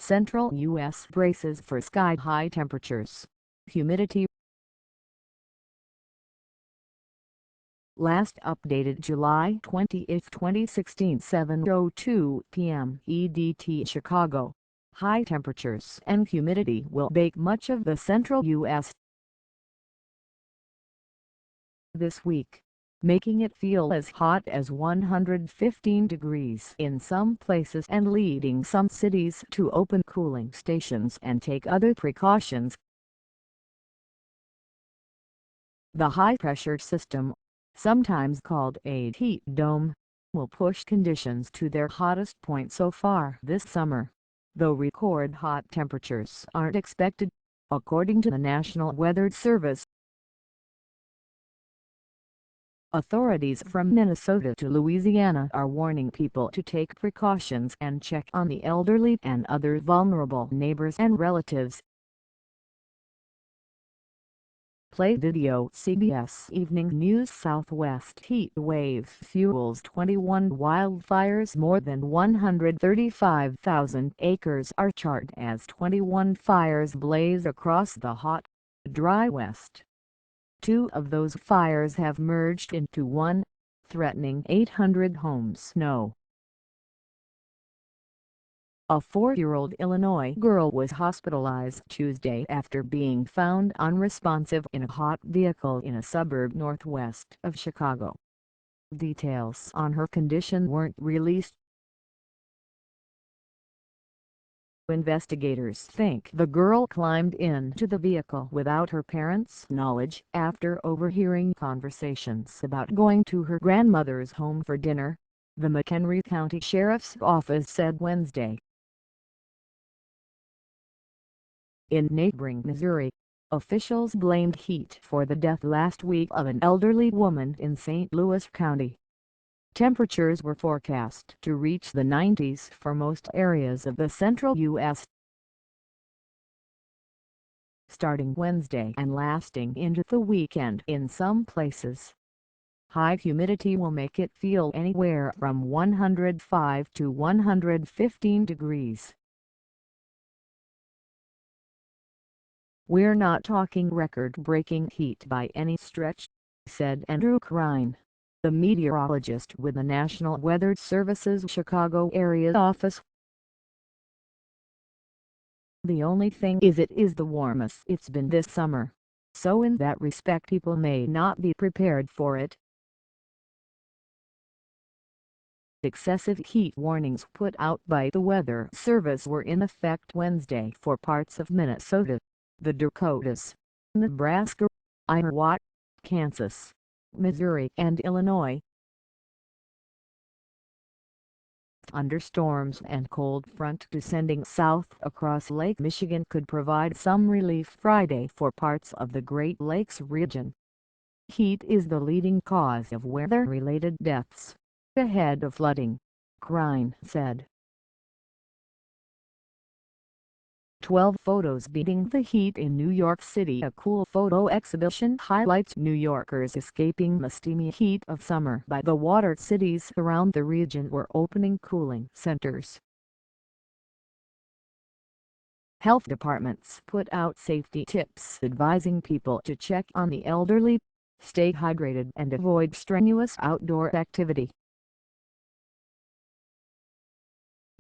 central U.S. braces for sky-high temperatures. Humidity. Last updated July 20, 2016, 7:02 p.m. EDT Chicago. High temperatures and humidity will bake much of the central U.S. this week, making it feel as hot as 115 degrees in some places and leading some cities to open cooling stations and take other precautions. The high-pressure system, sometimes called a heat dome, will push conditions to their hottest point so far this summer, though record hot temperatures aren't expected, according to the National Weather Service. Authorities from Minnesota to Louisiana are warning people to take precautions and check on the elderly and other vulnerable neighbors and relatives. Play video. CBS Evening News Southwest heat wave fuels 21 wildfires. More than 135,000 acres are charred as 21 fires blaze across the hot, dry West. 2 of those fires have merged into one, threatening 800 homes. A 4-year-old Illinois girl was hospitalized Tuesday after being found unresponsive in a hot vehicle in a suburb northwest of Chicago. Details on her condition weren't released. Investigators think the girl climbed into the vehicle without her parents' knowledge after overhearing conversations about going to her grandmother's home for dinner, the McHenry County Sheriff's Office said Wednesday. In neighboring Missouri, officials blamed heat for the death last week of an elderly woman in St. Louis County. Temperatures were forecast to reach the 90s for most areas of the central U.S. starting Wednesday and lasting into the weekend in some places. High humidity will make it feel anywhere from 105 to 115 degrees. "We're not talking record-breaking heat by any stretch," said Andrew Krein, the meteorologist with the National Weather Service's Chicago area office. "The only thing is it is the warmest it's been this summer, so in that respect people may not be prepared for it." Excessive heat warnings put out by the Weather Service were in effect Wednesday for parts of Minnesota, the Dakotas, Nebraska, Iowa, Kansas, Missouri and Illinois. Thunderstorms and cold front descending south across Lake Michigan could provide some relief Friday for parts of the Great Lakes region. Heat is the leading cause of weather-related deaths, ahead of flooding, Krein said. 12 photos beating the heat in New York City. A cool photo exhibition highlights New Yorkers escaping the steamy heat of summer by the water. Cities around the region were opening cooling centers. Health departments put out safety tips advising people to check on the elderly, stay hydrated and avoid strenuous outdoor activity.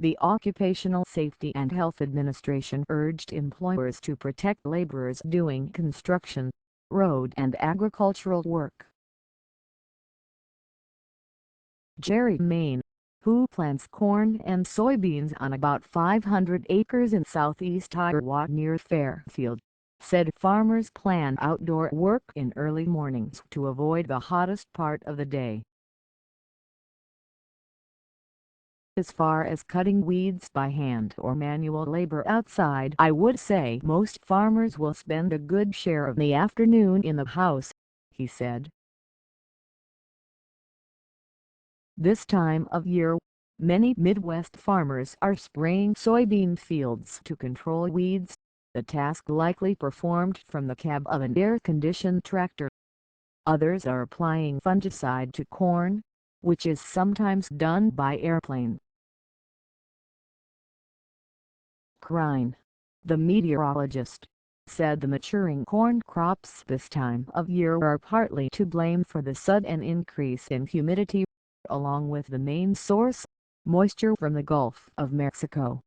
The Occupational Safety and Health Administration urged employers to protect laborers doing construction, road and agricultural work. Jerry, Maine, who plants corn and soybeans on about 500 acres in southeast Iowa near Fairfield, said farmers plan outdoor work in early mornings to avoid the hottest part of the day. As far as cutting weeds by hand or manual labor outside, I would say most farmers will spend a good share of the afternoon in the house, he said. This time of year, many Midwest farmers are spraying soybean fields to control weeds, the task likely performed from the cab of an air-conditioned tractor. Others are applying fungicide to corn, which is sometimes done by airplane. Krein, the meteorologist, said the maturing corn crops this time of year are partly to blame for the sudden increase in humidity, along with the main source, moisture from the Gulf of Mexico.